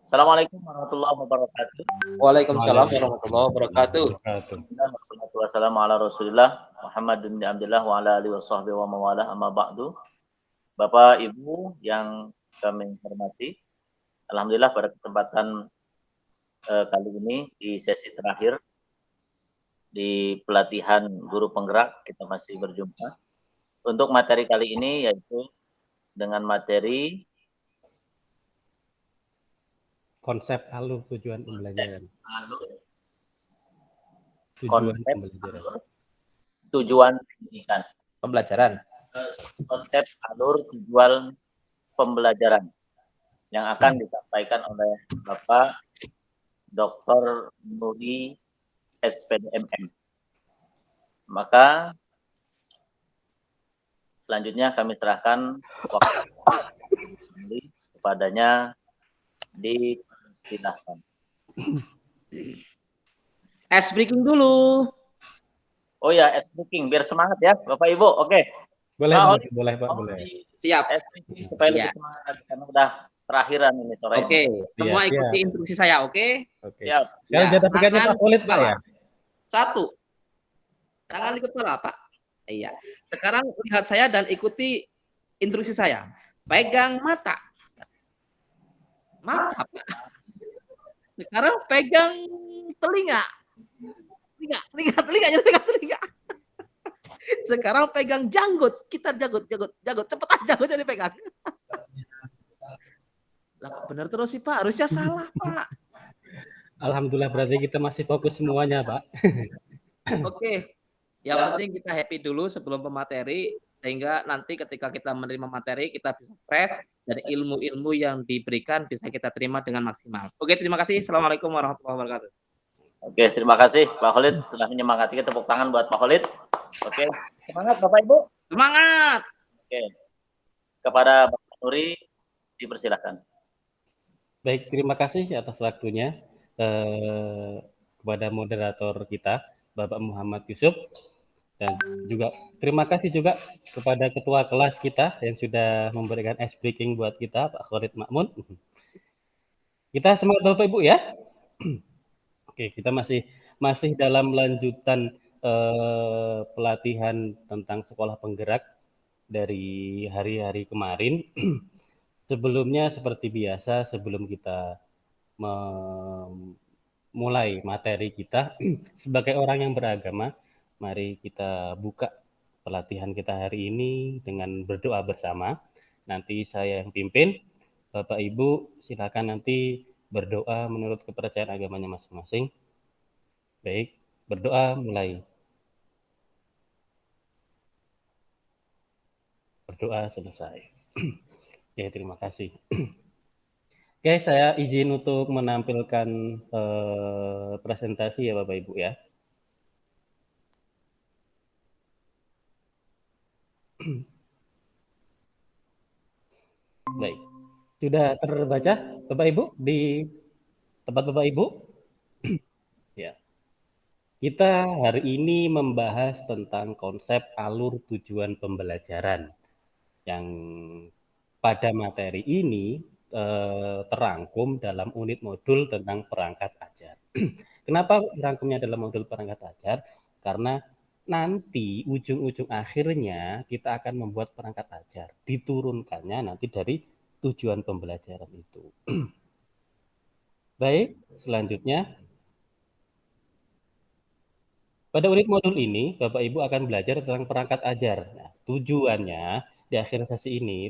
Assalamualaikum warahmatullahi wabarakatuh. Waalaikumsalam warahmatullahi Waalaikumsalam wabarakatuh. Wassalamualaikum ala Rasulillah Muhammad bin Abdullah wa ala alihi washabbihi wa mawalah amma ba'du. Bapak Ibu yang kami hormati, alhamdulillah pada kesempatan kali ini di sesi terakhir di pelatihan guru penggerak kita masih berjumpa. Untuk materi kali ini yaitu dengan materi konsep alur tujuan pembelajaran. Konsep tujuan pendidikan. Pembelajaran. Konsep alur tujuan pembelajaran yang akan disampaikan oleh Bapak Dr. Nuri SPDMM. Maka selanjutnya kami serahkan waktu kepadanya, disilahkan. Ice breaking dulu. Oh ya, ice breaking biar semangat ya Bapak Ibu. Oke. Boleh Pak, boleh. Siap. Ice breaking supaya lebih semangat karena udah terakhiran ini sore ini. Oke, semua ikuti instruksi saya, oke? Siap. Sekarang jatah pikirnya Pak Khalid Pak ya. 1. Tangan di kepala Pak. Iya. Sekarang lihat saya dan ikuti instruksi saya. Pegang mata. Mata Pak. Sekarang pegang telinga. Telinga. Sekarang pegang janggut. Kita janggut. Cepetan janggutnya dipegang. Lah kok benar terus sih Pak? Harusnya salah Pak. Alhamdulillah berarti kita masih fokus semuanya Pak. Oke. Yang penting kita happy dulu sebelum pemateri sehingga nanti ketika kita menerima materi kita bisa fresh dan ilmu-ilmu yang diberikan bisa kita terima dengan maksimal. Oke, terima kasih. Assalamualaikum warahmatullahi wabarakatuh. Oke, terima kasih Pak Khalid telah menyemangati. Tepuk tangan buat Pak Khalid. Oke, semangat Bapak Ibu. Semangat. Oke. Kepada Bapak Nuri dipersilakan. Baik, terima kasih atas waktunya kepada moderator kita Bapak Muhammad Yusuf, dan juga terima kasih juga kepada ketua kelas kita yang sudah memberikan ice breaking buat kita Pak Khalid Makmun. Kita semangat Bapak Ibu ya. Oke, kita masih dalam lanjutan pelatihan tentang sekolah penggerak dari hari-hari kemarin. Sebelumnya seperti biasa, sebelum kita memulai materi kita sebagai orang yang beragama, mari kita buka pelatihan kita hari ini dengan berdoa bersama. Nanti saya yang pimpin, Bapak Ibu silakan nanti berdoa menurut kepercayaan agamanya masing-masing. Baik, berdoa mulai. Berdoa selesai. Ya, terima kasih. Oke, saya izin untuk menampilkan presentasi ya Bapak Ibu ya. Baik, sudah terbaca Bapak Ibu di tempat Bapak Ibu? Ya. Kita hari ini membahas tentang konsep alur tujuan pembelajaran yang pada materi ini terangkum dalam unit modul tentang perangkat ajar. Kenapa merangkumnya dalam modul perangkat ajar? Karena nanti ujung-ujung akhirnya kita akan membuat perangkat ajar. Diturunkannya nanti dari tujuan pembelajaran itu. Baik, selanjutnya. Pada unit modul ini, Bapak Ibu akan belajar tentang perangkat ajar. Nah, tujuannya di akhir sesi ini,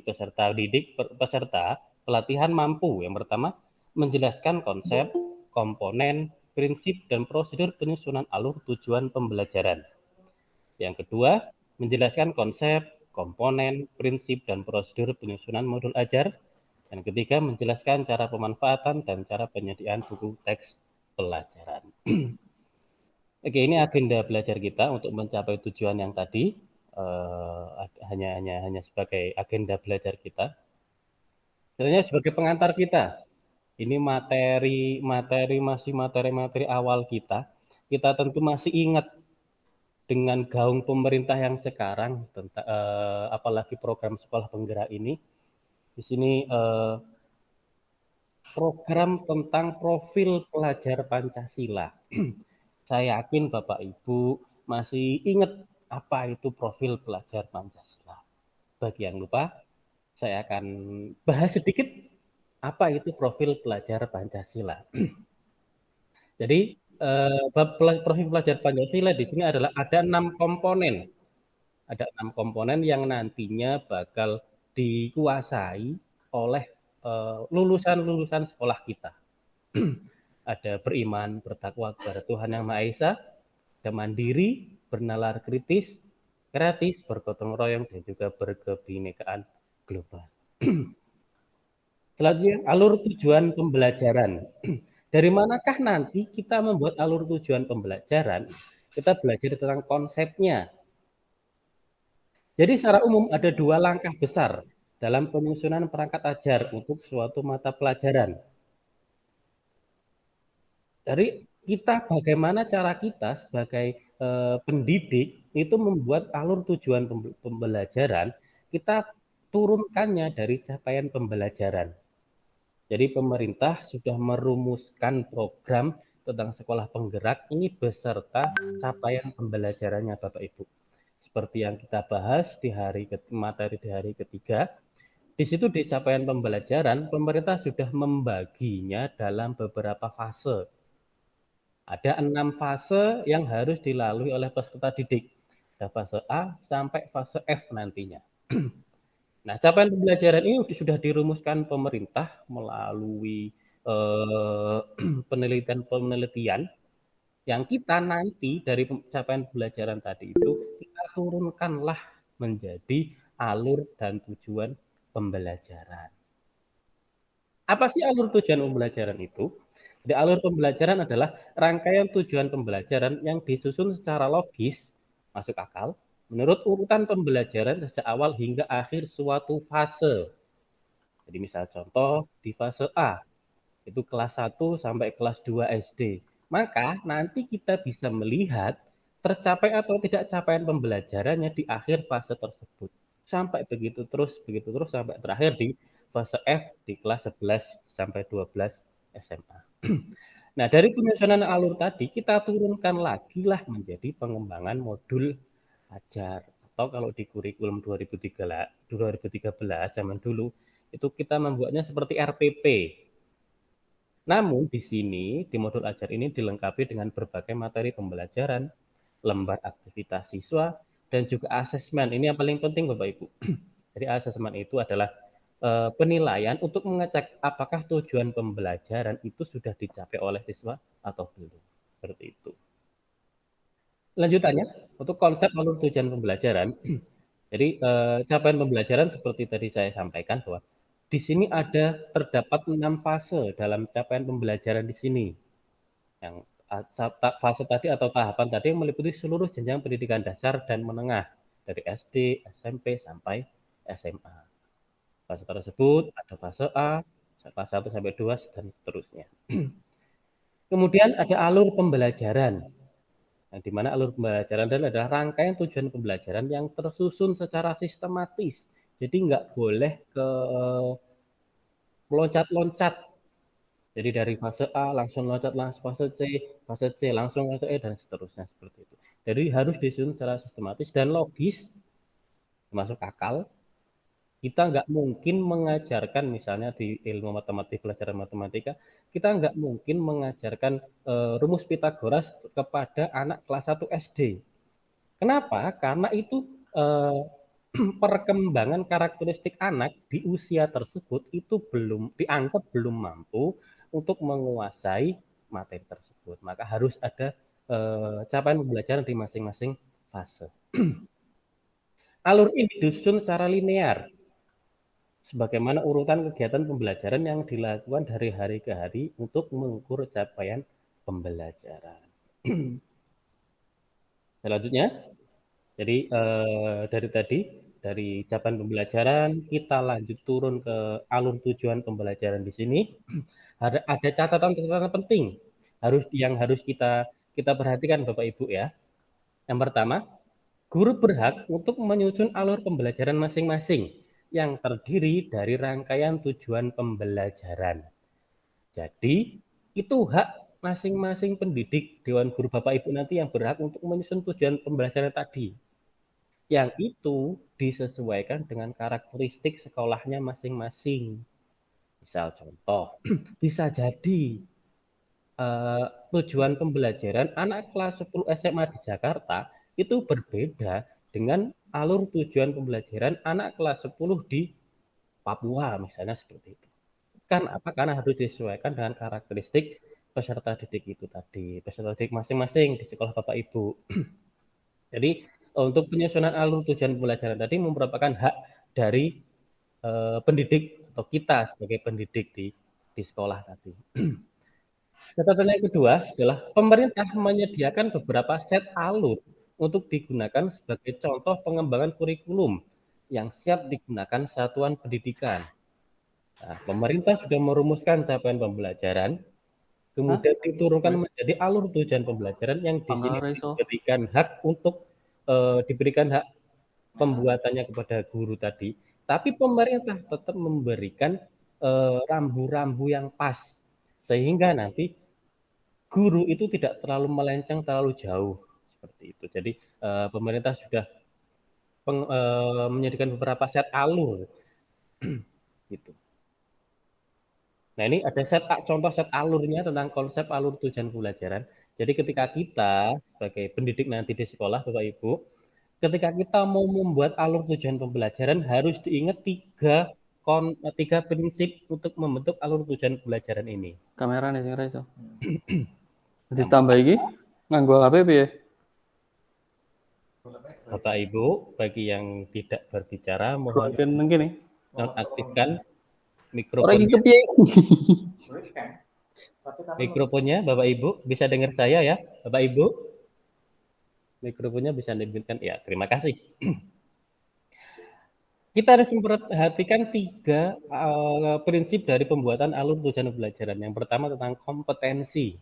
peserta pelatihan mampu yang pertama menjelaskan konsep, komponen, prinsip, dan prosedur penyusunan alur tujuan pembelajaran. Yang kedua, menjelaskan konsep, komponen, prinsip, dan prosedur penyusunan modul ajar. Dan ketiga, menjelaskan cara pemanfaatan dan cara penyediaan buku teks pelajaran. Oke, ini agenda belajar kita untuk mencapai tujuan yang tadi, hanya sebagai agenda belajar kita. Sebenarnya sebagai pengantar kita, ini materi awal kita. Kita tentu masih ingat dengan gaung pemerintah yang sekarang, tentang apalagi program sekolah penggerak ini. Di sini program tentang profil pelajar Pancasila. Saya yakin Bapak Ibu masih ingat apa itu profil pelajar Pancasila. Bagi yang lupa, saya akan bahas sedikit apa itu profil pelajar Pancasila. Jadi profil pelajar Pancasila di sini adalah ada 6 komponen. Ada 6 komponen yang nantinya bakal dikuasai oleh lulusan-lulusan sekolah kita. Ada beriman, bertakwa kepada Tuhan Yang Maha Esa, ada mandiri, bernalar kritis, kreatif, bergotong royong, dan juga berkebinekaan global. Selanjutnya, alur tujuan pembelajaran. Dari manakah nanti kita membuat alur tujuan pembelajaran? Kita belajar tentang konsepnya. Jadi secara umum ada 2 langkah besar dalam penyusunan perangkat ajar untuk suatu mata pelajaran. Dari kita bagaimana cara kita sebagai pendidik itu membuat alur tujuan pembelajaran, kita turunkannya dari capaian pembelajaran. Jadi pemerintah sudah merumuskan program tentang sekolah penggerak ini beserta capaian pembelajarannya Bapak Ibu. Seperti yang kita bahas di materi di hari ketiga, di situ di capaian pembelajaran pemerintah sudah membaginya dalam beberapa fase. Ada 6 fase yang harus dilalui oleh peserta didik. Ada fase A sampai fase F nantinya. Nah, capaian pembelajaran ini sudah dirumuskan pemerintah melalui penelitian-penelitian yang kita nanti dari capaian pembelajaran tadi itu kita turunkanlah menjadi alur dan tujuan pembelajaran. Apa sih alur tujuan pembelajaran itu? Jadi alur pembelajaran adalah rangkaian tujuan pembelajaran yang disusun secara logis, masuk akal, menurut urutan pembelajaran sejak awal hingga akhir suatu fase. Jadi misal contoh di fase A, itu kelas 1 sampai kelas 2 SD. Maka nanti kita bisa melihat tercapai atau tidak capaian pembelajarannya di akhir fase tersebut. Sampai begitu terus sampai terakhir di fase F di kelas 11 sampai 12 SMA. Nah, dari penyusunan alur tadi kita turunkan lagi lah menjadi pengembangan modul ajar. Atau kalau di kurikulum 2013 zaman dulu itu kita membuatnya seperti RPP. Namun di sini di modul ajar ini dilengkapi dengan berbagai materi pembelajaran, lembar aktivitas siswa, dan juga asesmen. Ini yang paling penting Bapak Ibu. Jadi asesmen itu adalah penilaian untuk mengecek apakah tujuan pembelajaran itu sudah dicapai oleh siswa atau belum. Seperti itu. Lanjutannya, untuk konsep alur tujuan pembelajaran, jadi capaian pembelajaran seperti tadi saya sampaikan bahwa di sini terdapat 6 fase dalam capaian pembelajaran di sini. Yang fase tadi atau tahapan tadi yang meliputi seluruh jenjang pendidikan dasar dan menengah dari SD, SMP sampai SMA. Fase tersebut ada fase A, kelas 1 sampai 2 dan seterusnya. Kemudian ada alur pembelajaran. Yang di mana alur pembelajaran adalah rangkaian tujuan pembelajaran yang tersusun secara sistematis. Jadi nggak boleh meloncat-loncat. Jadi dari fase A langsung loncat langsung fase C langsung fase E dan seterusnya seperti itu. Jadi harus disusun secara sistematis dan logis, masuk akal. Kita nggak mungkin mengajarkan misalnya di ilmu matematik, pelajaran matematika, kita nggak mungkin mengajarkan rumus Pitagoras kepada anak kelas 1 SD. Kenapa? Karena itu perkembangan karakteristik anak di usia tersebut itu dianggap belum mampu untuk menguasai materi tersebut. Maka harus ada capaian pembelajaran di masing-masing fase. Alur ini disusun secara linear, sebagaimana urutan kegiatan pembelajaran yang dilakukan dari hari ke hari untuk mengukur capaian pembelajaran. Selanjutnya, jadi dari capaian pembelajaran kita lanjut turun ke alur tujuan pembelajaran di sini. Ada catatan-catatan penting yang harus kita perhatikan Bapak Ibu ya. Yang pertama, guru berhak untuk menyusun alur pembelajaran masing-masing yang terdiri dari rangkaian tujuan pembelajaran. Jadi itu hak masing-masing pendidik, Dewan Guru Bapak Ibu nanti yang berhak untuk menyusun tujuan pembelajaran tadi. Yang itu disesuaikan dengan karakteristik sekolahnya masing-masing. Misal contoh, bisa jadi tujuan pembelajaran anak kelas 10 SMA di Jakarta itu berbeda dengan alur tujuan pembelajaran anak kelas 10 di Papua, misalnya seperti itu. Apa? Karena harus disesuaikan dengan karakteristik peserta didik itu tadi, peserta didik masing-masing di sekolah Bapak Ibu. Jadi untuk penyusunan alur tujuan pembelajaran tadi merupakan hak dari pendidik atau kita sebagai pendidik di sekolah tadi. Catatan yang kedua adalah pemerintah menyediakan beberapa set alur untuk digunakan sebagai contoh pengembangan kurikulum yang siap digunakan satuan pendidikan. Nah, pemerintah sudah merumuskan capaian pembelajaran, kemudian diturunkan menjadi alur tujuan pembelajaran yang di sini diberikan hak untuk diberikan hak pembuatannya kepada guru tadi. Tapi pemerintah tetap memberikan rambu-rambu yang pas sehingga nanti guru itu tidak terlalu melenceng terlalu jauh seperti itu. Jadi pemerintah sudah menyediakan beberapa set alur gitu. Nah, ini ada contoh set alurnya tentang konsep alur tujuan pembelajaran. Jadi ketika kita sebagai pendidik nanti di sekolah, Bapak Ibu, ketika kita mau membuat alur tujuan pembelajaran harus diingat tiga prinsip untuk membentuk alur tujuan pembelajaran ini. Kamera nih sing iso. Ditambah iki nganggo HP piye? Bapak Ibu, bagi yang tidak berbicara mohon Ngene. nonaktifkan Ora iki mikrofonnya. kepiye? Mikrofonnya Bapak Ibu bisa dengar saya ya, Bapak Ibu? Mikrofonnya bisa diberikan ya, terima kasih. Kita harus memperhatikan tiga prinsip dari pembuatan alur tujuan pembelajaran. Yang pertama tentang kompetensi.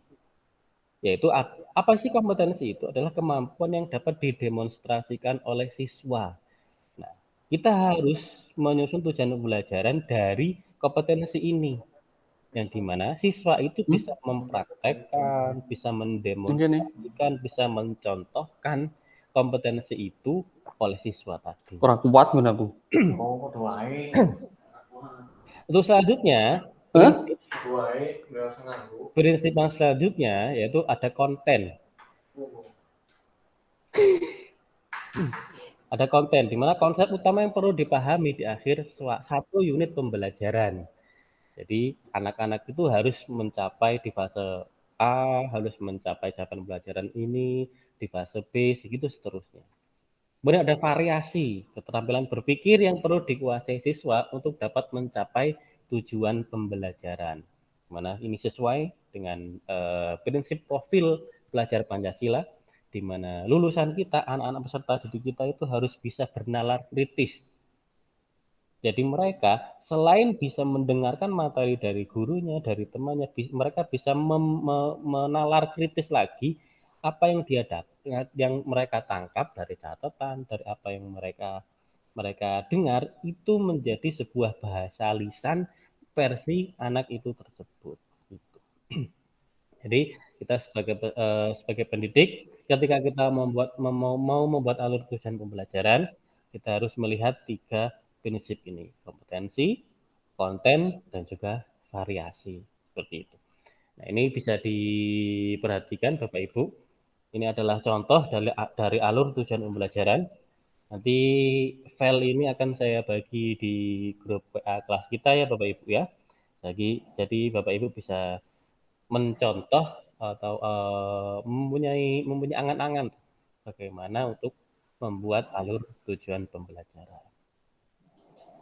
Yaitu apa sih kompetensi itu? Adalah kemampuan yang dapat didemonstrasikan oleh siswa. Nah, kita harus menyusun tujuan pembelajaran dari kompetensi ini. Yang dimana siswa itu bisa mempraktekkan, bisa mendemonstrasikan, bisa mencontohkan kompetensi itu oleh siswa tadi. Ora kuat ngono aku. Untuk selanjutnya, prinsip yang selanjutnya yaitu ada konten. Ada konten, di mana konsep utama yang perlu dipahami di akhir satu unit pembelajaran. Jadi anak-anak itu harus mencapai di fase A, harus mencapai capaian pembelajaran ini, di fase B, segitu seterusnya. Kemudian ada variasi, keterampilan berpikir yang perlu dikuasai siswa untuk dapat mencapai tujuan pembelajaran. Mana ini sesuai dengan prinsip profil belajar Pancasila, di mana lulusan kita, anak-anak peserta didik kita itu harus bisa bernalar kritis. Jadi mereka selain bisa mendengarkan materi dari gurunya, dari temannya, mereka bisa menalar kritis lagi apa yang yang mereka tangkap dari catatan, dari apa yang mereka dengar itu menjadi sebuah bahasa lisan versi anak itu tersebut. Gitu. Jadi kita sebagai pendidik, ketika kita mau membuat alur tujuan pembelajaran, kita harus melihat tiga prinsip ini: kompetensi, konten, dan juga variasi seperti itu. Nah, ini bisa diperhatikan Bapak Ibu. Ini adalah contoh dari alur tujuan pembelajaran. Nanti file ini akan saya bagi di grup WA kelas kita ya Bapak Ibu ya. Jadi Bapak Ibu bisa mencontoh atau mempunyai angan-angan bagaimana untuk membuat alur tujuan pembelajaran.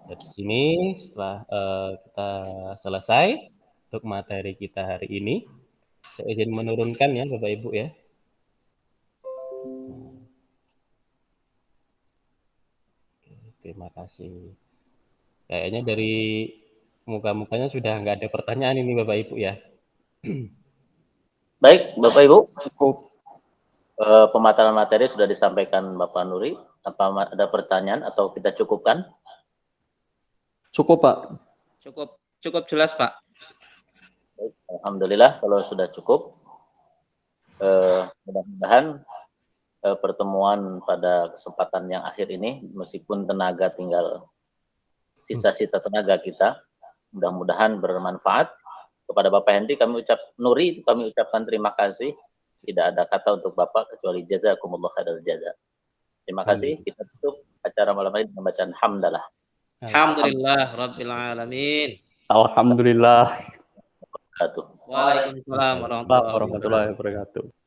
Dari sini setelah kita selesai untuk materi kita hari ini, saya izin menurunkan ya Bapak Ibu ya. Terima kasih. Kayaknya dari muka-mukanya sudah nggak ada pertanyaan ini Bapak Ibu ya. Baik, Bapak Ibu. Pemaparan materi sudah disampaikan Bapak Nuri. Apa ada pertanyaan atau kita cukupkan? Cukup, Pak. Cukup jelas, Pak. Alhamdulillah kalau sudah cukup. Mudah-mudahan pertemuan pada kesempatan yang akhir ini, meskipun tenaga tinggal sisa-sisa tenaga kita, mudah-mudahan bermanfaat. Kepada Bapak Hendy kami ucapkan terima kasih. Tidak ada kata untuk Bapak kecuali jazakumullah khairal jaza. Terima kasih. Kita tutup acara malam ini dengan bacaan hamdalah. Alhamdulillah rabbil alamin. Alhamdulillah. Wabarakatuh. Waalaikumsalam warahmatullahi wabarakatuh. Warahmatullahi wabarakatuh.